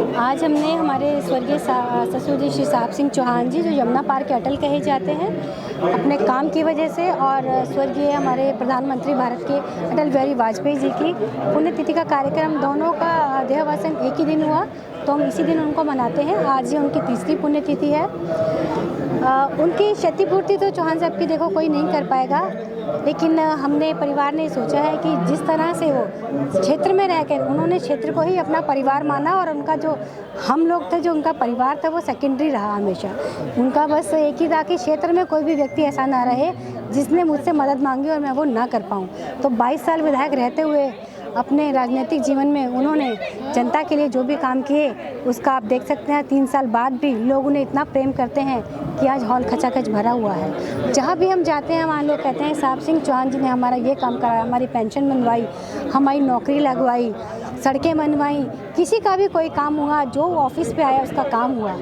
आज हमने हमारे स्वर्गीय ससुर जी श्री साहब सिंह चौहान जी, जो यमुना पार के अटल कहे जाते हैं, अपने काम की वजह से, और स्वर्गीय हमारे प्रधानमंत्री भारत के अटल बिहारी वाजपेयी जी की पुण्यतिथि का कार्यक्रम, दोनों का देहावसान एक ही दिन हुआ, तो हम इसी दिन उनको मनाते हैं। आज ही उनकी तीसरी पुण्यतिथि है। उनकी क्षतिपूर्ति तो चौहान साहब की देखो कोई नहीं कर पाएगा, लेकिन हमने परिवार ने सोचा है कि जिस तरह से वो क्षेत्र में रहकर उन्होंने क्षेत्र को ही अपना परिवार माना, और उनका जो हम लोग थे, जो उनका परिवार था, वो सेकेंडरी रहा हमेशा। उनका बस एक ही था कि क्षेत्र में कोई भी व्यक्ति ऐसा ना रहे जिसने मुझसे मदद मांगी और मैं वो ना कर पाऊँ। तो 22 साल विधायक रहते हुए अपने राजनीतिक जीवन में उन्होंने जनता के लिए जो भी काम किए, उसका आप देख सकते हैं 3 साल बाद भी लोग उन्हें इतना प्रेम करते हैं कि आज हॉल खचाखच भरा हुआ है। जहाँ भी हम जाते हैं वहाँ लोग कहते हैं साहब सिंह चौहान जी ने हमारा ये काम कराया, हमारी पेंशन बनवाई, हमारी नौकरी लगवाई, सड़कें बनवाई, किसी का भी कोई काम हुआ, जो ऑफिस पे आया उसका काम हुआ।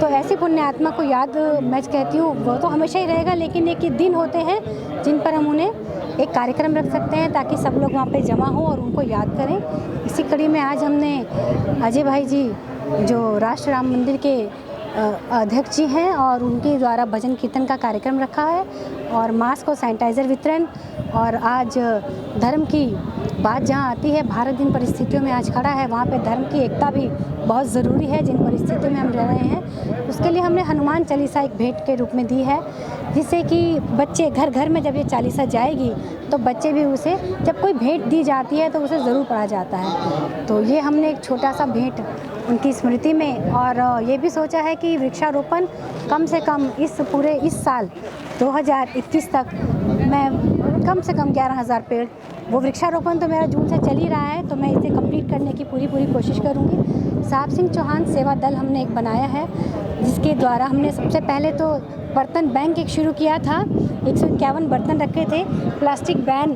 तो ऐसी पुण्यात्मा को याद मैं कहती हूँ वो तो हमेशा ही रहेगा, लेकिन एक दिन होते हैं जिन पर हम उन्हें एक कार्यक्रम रख सकते हैं ताकि सब लोग वहाँ पे जमा हों और उनको याद करें। इसी कड़ी में आज हमने अजय भाई जी, जो राष्ट्र राम मंदिर के अध्यक्ष जी हैं, और उनके द्वारा भजन कीर्तन का कार्यक्रम रखा है, और मास्क और सैनिटाइज़र वितरण। और आज धर्म की बात जहाँ आती है, भारत जिन परिस्थितियों में आज खड़ा है, वहाँ पे धर्म की एकता भी बहुत ज़रूरी है। जिन परिस्थितियों में हम रह रहे हैं, उसके लिए हमने हनुमान चालीसा एक भेंट के रूप में दी है, जिससे कि बच्चे घर घर में जब ये चालीसा जाएगी तो बच्चे भी उसे, जब कोई भेंट दी जाती है तो उसे ज़रूर पढ़ा जाता है। तो ये हमने एक छोटा सा भेंट उनकी स्मृति में, और ये भी सोचा है कि वृक्षारोपण कम से कम इस साल 2021 तक मैं कम से कम 11,000 पेड़, वो वृक्षारोपण तो मेरा जून से चल ही रहा है, तो मैं इसे कंप्लीट करने की पूरी कोशिश करूँगी। साहब सिंह चौहान सेवा दल हमने एक बनाया है, जिसके द्वारा हमने सबसे पहले तो बर्तन बैंक एक शुरू किया था। 151 बर्तन रखे थे, प्लास्टिक बैन,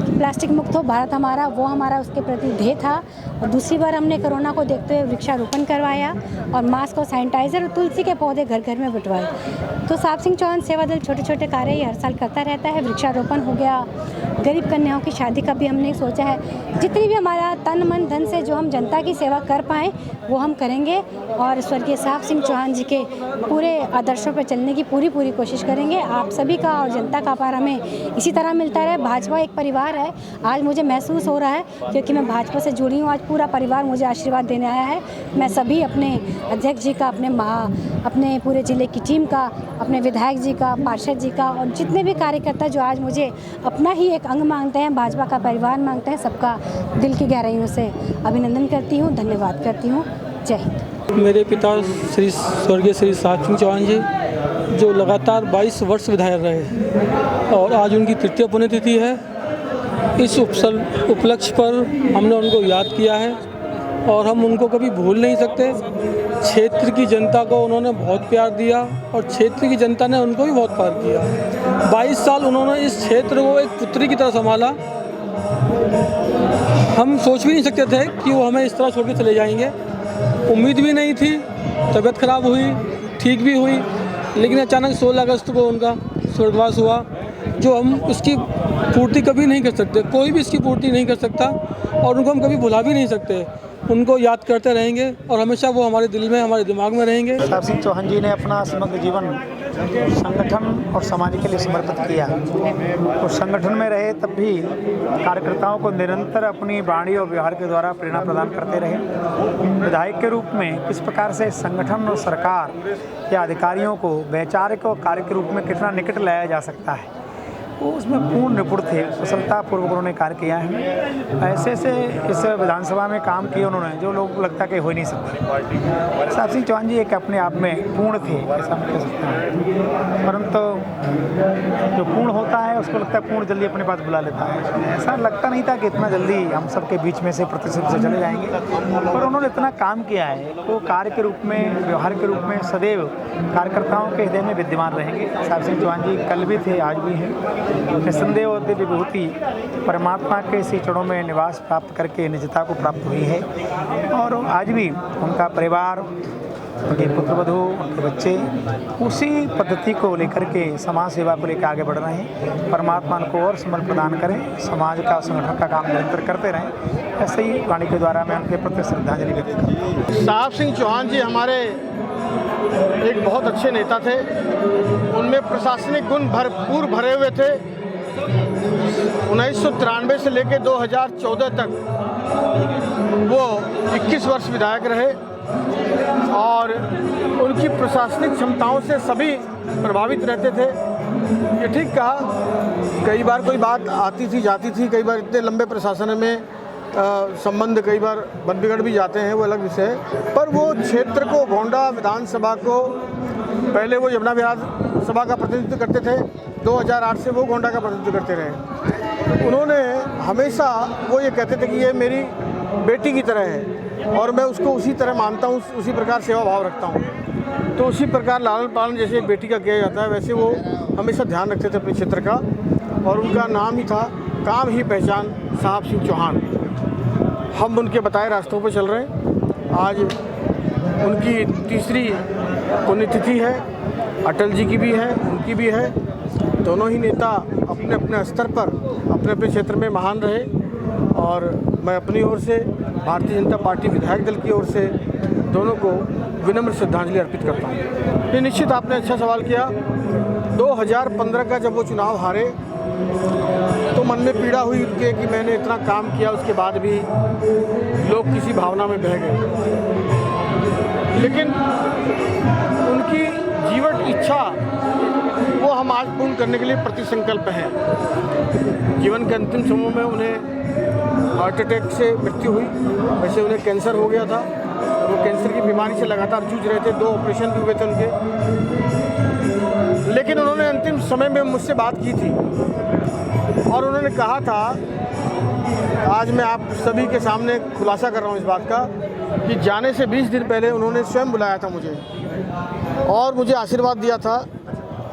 प्लास्टिक मुक्त हो भारत हमारा, वो हमारा उसके प्रति ध्येय था। और दूसरी बार हमने कोरोना को देखते हुए वृक्षारोपण करवाया, और मास्क और सैनिटाइज़र और तुलसी के पौधे घर घर में बंटवाए। तो साहब सिंह चौहान सेवा दल छोटे छोटे कार्य ही हर साल करता रहता है। वृक्षारोपण हो गया, गरीब कन्याओं की शादी का भी हमने सोचा है। जितनी भी हमारा तन मन धन से जो हम जनता की सेवा कर पाएँ वो हम करेंगे, और स्वर्गीय साहब सिंह चौहान जी के पूरे आदर्शों पर चलने की पूरी कोशिश करेंगे। आप सभी का और जनता का आभार हमें इसी तरह मिलता रहे। भाजपा एक परिवार है, आज मुझे महसूस हो रहा है क्योंकि मैं भाजपा से जुड़ी हूँ। आज पूरा परिवार मुझे आशीर्वाद देने आया है। मैं सभी अपने अध्यक्ष जी का, अपने पूरे ज़िले की टीम का, अपने विधायक जी का, पार्षद जी का, और जितने भी कार्यकर्ता जो आज मुझे अपना ही एक अंग मांगते हैं, भाजपा का परिवार मांगते हैं, सबका दिल की गहराइयों से अभिनंदन करती हूँ, धन्यवाद करती हूँ। जय हिंद। मेरे पिता स्वर्गीय श्री साहब सिंह चौहान जी, जो लगातार 22 वर्ष विधायक रहे, और आज उनकी तृतीय पुण्यतिथि है। इस उपलक्ष्य पर हमने उनको याद किया है, और हम उनको कभी भूल नहीं सकते। क्षेत्र की जनता को उन्होंने बहुत प्यार दिया, और क्षेत्र की जनता ने उनको भी बहुत प्यार किया। 22 साल उन्होंने इस क्षेत्र को एक पुत्री की तरह संभाला। हम सोच भी नहीं सकते थे कि वो हमें इस तरह छोड़ के चले जाएंगे। उम्मीद भी नहीं थी। तबीयत खराब हुई, ठीक भी हुई, लेकिन अचानक 16 अगस्त को उनका स्वर्गवास हुआ, जो हम उसकी पूर्ति कभी नहीं कर सकते। कोई भी इसकी पूर्ति नहीं कर सकता, और उनको हम कभी भुला भी नहीं सकते। उनको याद करते रहेंगे, और हमेशा वो हमारे दिल में, हमारे दिमाग में रहेंगे। साहब सिंह चौहान जी ने अपना समग्र जीवन संगठन और समाज के लिए समर्पित किया। तो संगठन में रहे तब भी कार्यकर्ताओं को निरंतर अपनी वाणी और व्यवहार के द्वारा प्रेरणा प्रदान करते रहे। विधायक के रूप में किस प्रकार से संगठन और सरकार या अधिकारियों को वैचारिक और कार्य के रूप में कितना निकट लाया जा सकता है, वो उसमें पूर्ण निपुण थे। कुशलतापूर्वक उन्होंने कार्य किया है। ऐसे इस विधानसभा में काम किए उन्होंने जो लोग लगता कि हो ही नहीं सकता। साहब सिंह चौहान जी एक अपने आप में पूर्ण थे, ऐसा मैं कह सकता हूँ। परंतु जो पूर्ण होता है उसको लगता है पूर्ण जल्दी अपने पास बुला लेता है। ऐसा लगता नहीं था कि इतना जल्दी हम सबके बीच में से प्रतिशत से चले जाएंगे, पर उन्होंने इतना काम किया है। वो कार्य के रूप में, व्यवहार के रूप में सदैव कार्यकर्ताओं के हृदय में विद्यमान रहेंगे। साहब सिंह चौहान जी कल भी थे, आज भी हैं। निस्संदेह और दिव्य विभूति परमात्मा के इसी चरणों में निवास प्राप्त करके निजता को प्राप्त हुई है, और आज भी उनका परिवार उनके पुत्रवधू, उनके बच्चे उसी पद्धति को लेकर के समाज सेवा को लेकर आगे बढ़ रहे हैं। परमात्मा उनको और समल प्रदान करें, समाज का संगठन का काम निरंतर करते रहें। ऐसे ही वाणी के द्वारा मैं उनके प्रति श्रद्धांजलि व्यक्त करता हूँ। साहब सिंह चौहान जी हमारे एक बहुत अच्छे नेता थे। उनमें प्रशासनिक गुण भरपूर भरे हुए थे। 1993 से लेकर 2014 तक वो 21 वर्ष विधायक रहे और उनकी प्रशासनिक क्षमताओं से सभी प्रभावित रहते थे। ये ठीक कहा, कई बार कोई बात आती थी जाती थी, कई बार इतने लंबे प्रशासन में संबंध कई बार बन बिगड़ भी जाते हैं, वो अलग विषय है। पर वो क्षेत्र को, गोंडा विधानसभा को, पहले वो यमुना विधानसभा का प्रतिनिधित्व करते थे, 2008 से वो गोंडा का प्रतिनिधित्व करते रहे। उन्होंने हमेशा वो ये कहते थे कि ये मेरी बेटी की तरह है और मैं उसको उसी तरह मानता हूँ, उसी प्रकार सेवा भाव रखता हूँ। तो उसी प्रकार लालन पालन जैसे एक बेटी का किया जाता है, वैसे वो हमेशा ध्यान रखते थे अपने क्षेत्र का। और उनका नाम ही था, काम ही पहचान, साहब सिंह चौहान। हम उनके बताए रास्तों पर चल रहे हैं। आज उनकी तीसरी पुण्यतिथि है, अटल जी की भी है, उनकी भी है। दोनों ही नेता अपने अपने स्तर पर अपने अपने क्षेत्र में महान रहे और मैं अपनी ओर से, भारतीय जनता पार्टी विधायक दल की ओर से दोनों को विनम्र श्रद्धांजलि अर्पित करता हूँ। ये निश्चित आपने अच्छा सवाल किया। 2015 का जब वो चुनाव हारे तो मन में पीड़ा हुई उनके कि मैंने इतना काम किया, उसके बाद भी लोग किसी भावना में बह गए। लेकिन उनकी जीवट इच्छा वो हम आज पूर्ण करने के लिए प्रतिसंकल्प हैं। जीवन के अंतिम समय में उन्हें हार्ट अटैक से मृत्यु हुई। वैसे उन्हें कैंसर हो गया था, वो कैंसर की बीमारी से लगातार जूझ रहे थे, 2 ऑपरेशन भी हुए थे उनके। लेकिन उन्होंने अंतिम समय में मुझसे बात की थी और उन्होंने कहा था, आज मैं आप सभी के सामने खुलासा कर रहा हूँ इस बात का, कि जाने से 20 दिन पहले उन्होंने स्वयं बुलाया था मुझे और मुझे आशीर्वाद दिया था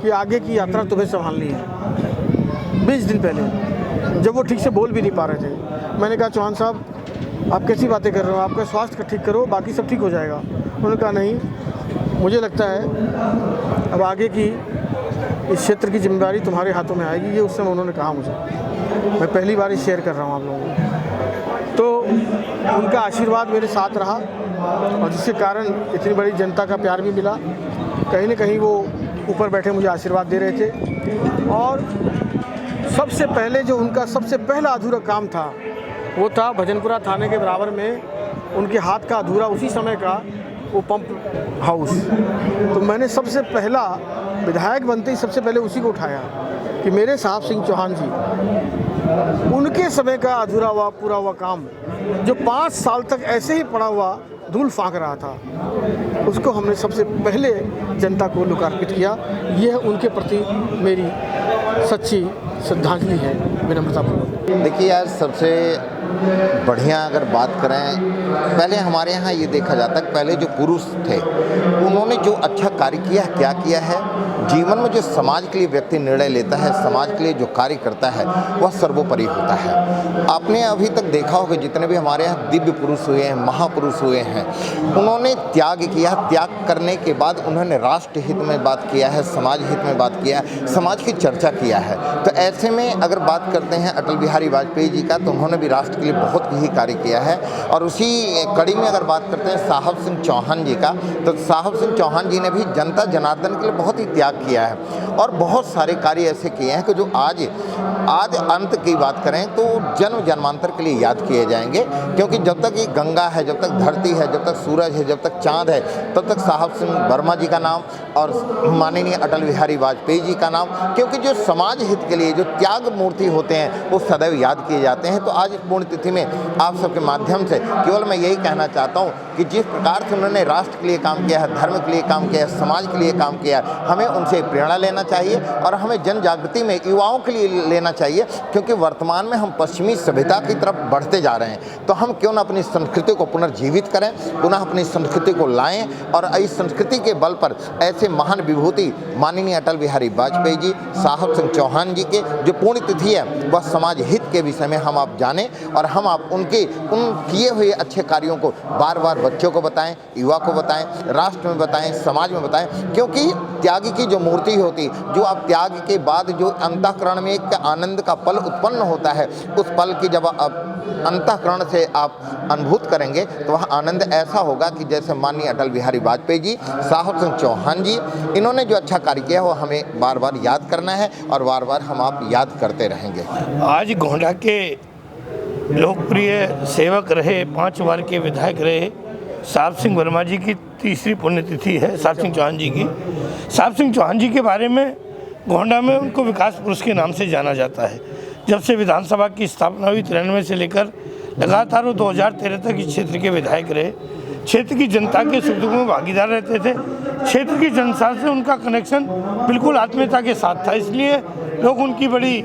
कि आगे की यात्रा तुम्हें संभालनी है। 20 दिन पहले, जब वो ठीक से बोल भी नहीं पा रहे थे। मैंने कहा, चौहान साहब आप कैसी बातें कर रहे हो, आपका स्वास्थ्य ठीक करो, बाकी सब ठीक हो जाएगा। उन्होंने कहा, नहीं, मुझे लगता है अब आगे की इस क्षेत्र की जिम्मेदारी तुम्हारे हाथों में आएगी। ये उस समय उन्होंने कहा मुझे। मैं पहली बार शेयर कर रहा हूँ आप लोगों को। तो उनका आशीर्वाद मेरे साथ रहा और जिसके कारण इतनी बड़ी जनता का प्यार भी मिला। कहीं न कहीं वो ऊपर बैठे मुझे आशीर्वाद दे रहे थे। और सबसे पहले जो उनका सबसे पहला अधूरा काम था वो था भजनपुरा थाने के बराबर में उनके हाथ का अधूरा उसी समय का वो पंप हाउस। तो मैंने सबसे पहला विधायक बनते ही सबसे पहले उसी को उठाया कि मेरे साहब सिंह चौहान जी, उनके समय का अधूरा हुआ पूरा हुआ काम जो 5 साल तक ऐसे ही पड़ा हुआ धूल फाँक रहा था, उसको हमने सबसे पहले जनता को लोकार्पित किया। यह उनके प्रति मेरी सच्ची श्रद्धांजलि है, विनम्रतापूर्वक। देखिए यार, सबसे बढ़िया अगर बात करें, पहले हमारे यहाँ ये देखा जाता है, पहले जो पुरुष थे उन्होंने जो अच्छा कार्य किया है, क्या किया है, जीवन में जो समाज के लिए व्यक्ति निर्णय लेता है, समाज के लिए जो कार्य करता है, वह सर्वोपरि होता है। आपने अभी तक देखा होगा जितने भी हमारे यहाँ दिव्य पुरुष हुए हैं, महापुरुष हुए हैं, उन्होंने त्याग किया। त्याग करने के बाद उन्होंने राष्ट्र हित में बात किया है, समाज हित में बात किया है, समाज की चर्चा किया है। तो ऐसे में अगर बात करते हैं अटल बिहारी वाजपेयी जी का, तो उन्होंने भी राष्ट्र के लिए बहुत ही कार्य किया है। और उसी कड़ी में अगर बात करते हैं साहब सिंह चौहान जी का, तो साहब सिंह चौहान जी ने भी जनता जनार्दन के लिए बहुत ही त्याग किया है और बहुत सारे कार्य ऐसे किए हैं कि जो आज अंत की बात करें तो जन्म जन्मांतर के लिए याद किए जाएंगे। क्योंकि जब तक ये गंगा है, जब तक धरती है, जब तक सूरज है, जब तक चाँद है, तब तक साहब सिंह वर्मा जी का नाम और माननीय अटल बिहारी वाजपेयी जी का नाम, क्योंकि जो समाज हित के लिए जो त्याग मूर्ति होते हैं वो सदैव याद किए जाते हैं। तो आज इस पुण्यतिथि में आप सबके माध्यम से केवल मैं यही कहना चाहता हूँ कि जिस प्रकार से उन्होंने राष्ट्र के लिए काम किया है, धर्म के लिए काम किया है, समाज के लिए काम किया है, हमें उनसे प्रेरणा लेना चाहिए और हमें जन जागृति में युवाओं के लिए लेना चाहिए। क्योंकि वर्तमान में हम पश्चिमी सभ्यता की तरफ बढ़ते जा रहे हैं, तो हम क्यों ना अपनी संस्कृति को पुनर्जीवित करें, पुनः अपनी संस्कृति को लाएं और इस संस्कृति के बल पर ऐसे ऐसे महान विभूति माननीय अटल बिहारी वाजपेयी जी, साहब सिंह चौहान जी के जो पुण्यतिथि है वह समाज हित के विषय में हम आप जानें और हम आप उन किए हुए अच्छे कार्यों को बार बार बच्चों को बताएं, युवा को बताएं, राष्ट्र में बताएं, समाज में बताएं, क्योंकि त्याग की जो मूर्ति होती, जो आप त्याग के बाद जो अंतःकरण में एक आनंद का पल उत्पन्न होता है, उस पल की जब अंतःकरण से आप अनुभूत करेंगे तो वह आनंद ऐसा होगा कि जैसे माननीय अटल बिहारी वाजपेयी जी, साहब सिंह चौहान जी, इन्होंने जो अच्छा कार्य किया वो हमें बार बार याद करना है और बार बार हम आप याद करते रहेंगे। आज गोंडा के लोकप्रिय सेवक रहे, 5 बार के विधायक रहे साहब सिंह वर्मा जी की तीसरी पुण्यतिथि है, साहब सिंह चौहान जी की। साहब सिंह चौहान जी के बारे में गोंडा में उनको विकास पुरुष के नाम से जाना जाता है। जब से विधानसभा की स्थापना हुई 93 से लेकर लगातार वो 2013 तक इस क्षेत्र के विधायक रहे। क्षेत्र की जनता के सुख दुख में भागीदार रहते थे। क्षेत्र की जनता से उनका कनेक्शन बिल्कुल आत्मीयता के साथ था, इसलिए लोग उनकी बड़ी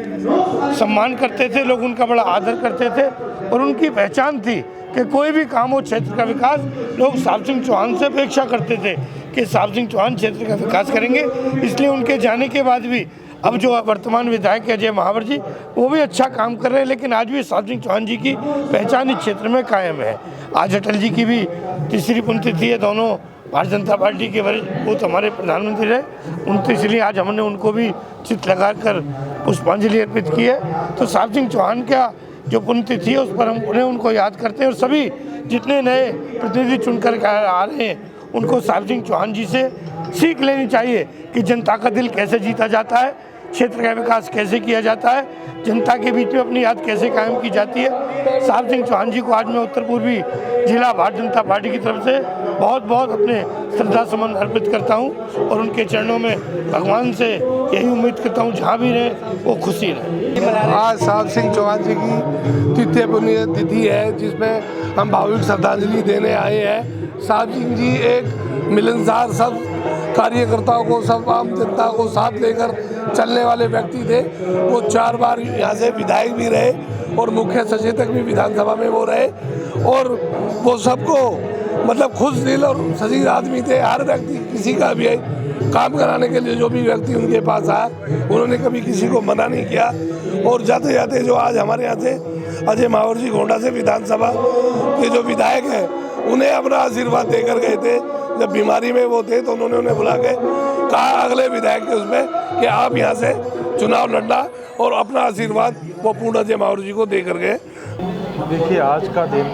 सम्मान करते थे, लोग उनका बड़ा आदर करते थे और उनकी पहचान थी कि कोई भी काम हो क्षेत्र का विकास, लोग साहब सिंह चौहान से अपेक्षा करते थे कि साहब सिंह चौहान क्षेत्र का विकास करेंगे। इसलिए उनके जाने के बाद भी अब जो वर्तमान विधायक है अजय महावर जी, वो भी अच्छा काम कर रहे हैं, लेकिन आज भी साहब सिंह चौहान जी की पहचान इस क्षेत्र में कायम है। आज अटल जी की भी तीसरी पुण्यतिथि है। दोनों भारतीय जनता पार्टी के वरिष्ठ हमारे प्रधानमंत्री रहे, इसलिए आज हमने उनको भी चित्र लगाकर पुष्पांजलि अर्पित की है। तो साहब सिंह चौहान का जो पुण्यतिथि है उस पर हम उनको याद करते हैं और सभी जितने नए प्रतिनिधि चुनकर आ रहे हैं उनको साहब सिंह चौहान जी से सीख लेनी चाहिए कि जनता का दिल कैसे जीता जाता है, क्षेत्र का विकास कैसे किया जाता है, जनता के बीच में अपनी याद कैसे कायम की जाती है। साहब सिंह चौहान जी को आज मैं उत्तर पूर्वी जिला भारतीय जनता पार्टी की तरफ से बहुत बहुत अपने श्रद्धा सुमन अर्पित करता हूं और उनके चरणों में भगवान से यही उम्मीद करता हूं जहां भी रहे वो खुशी रहे। आज साहब सिंह चौहान जी की तृतीय पुण्यतिथि है, जिसमें हम भावुक श्रद्धांजलि देने आए हैं। साहब सिंह जी एक मिलनसार, सब कार्यकर्ताओं को, सब आम जनता को साथ लेकर चलने वाले व्यक्ति थे। वो 4 बार यहाँ से विधायक भी रहे और मुख्य सचेतक भी विधानसभा में वो रहे और वो सबको मतलब खुश दिल और सजीव आदमी थे। हर व्यक्ति किसी का भी काम कराने के लिए जो भी व्यक्ति उनके पास आया उन्होंने कभी किसी को मना नहीं किया। और जाते जाते जो आज हमारे यहाँ से अजय महावर जी गोंडा से विधानसभा के जो विधायक हैं उन्हें अपना आशीर्वाद देकर गए थे। जब बीमारी में वो थे तो उन्होंने उन्हें बुला के कहा अगले विधायक के उसमें कि आप यहाँ से चुनाव लड़ना और अपना आशीर्वाद वो पूर्ण अजय महावर जी को देकर गए। देखिए, आज का दिन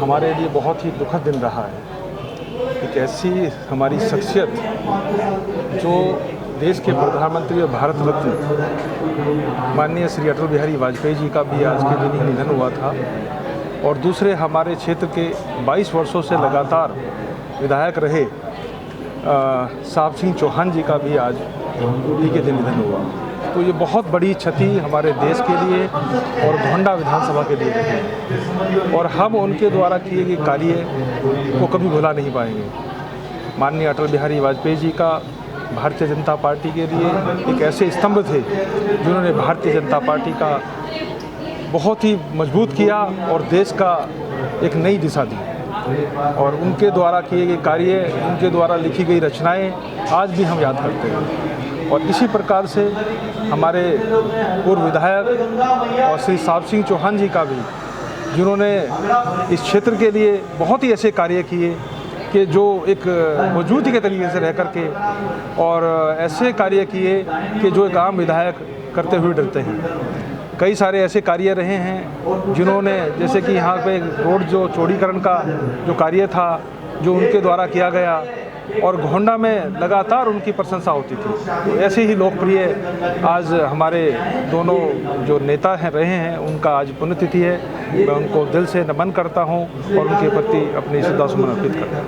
हमारे लिए बहुत ही दुखद दिन रहा है। एक ऐसी हमारी शख्सियत जो देश के प्रधानमंत्री और भारत रत्न माननीय श्री अटल बिहारी वाजपेयी जी का भी आज के दिन ही निधन हुआ था और दूसरे हमारे क्षेत्र के 22 वर्षों से लगातार विधायक रहे साहब सिंह चौहान जी का भी आज ही के दिन निधन हुआ। तो ये बहुत बड़ी क्षति हमारे देश के लिए और गोंडा विधानसभा के लिए है और हम उनके द्वारा किए गए कार्य को कभी भुला नहीं पाएंगे। माननीय अटल बिहारी वाजपेयी जी का भारतीय जनता पार्टी के लिए एक ऐसे स्तंभ थे जिन्होंने भारतीय जनता पार्टी का बहुत ही मजबूत किया और देश का एक नई दिशा दी और उनके द्वारा किए गए कार्य, उनके द्वारा लिखी गई रचनाएं आज भी हम याद करते हैं। और इसी प्रकार से हमारे पूर्व विधायक और श्री साहब सिंह चौहान जी का भी, जिन्होंने इस क्षेत्र के लिए बहुत ही ऐसे कार्य किए कि जो एक मजबूती के तरीके से रह करके और ऐसे कार्य किए कि जो एक आम विधायक करते हुए डरते हैं। कई सारे ऐसे कार्य रहे हैं जिन्होंने, जैसे कि यहाँ पे रोड जो चौड़ीकरण का जो कार्य था जो उनके द्वारा किया गया और गोंडा में लगातार उनकी प्रशंसा होती थी। तो ऐसे ही लोकप्रिय आज हमारे दोनों जो नेता हैं रहे हैं, उनका आज पुण्यतिथि है। मैं उनको दिल से नमन करता हूँ और उनके प्रति अपनी श्रद्धा सुमन अर्पित करता हूँ।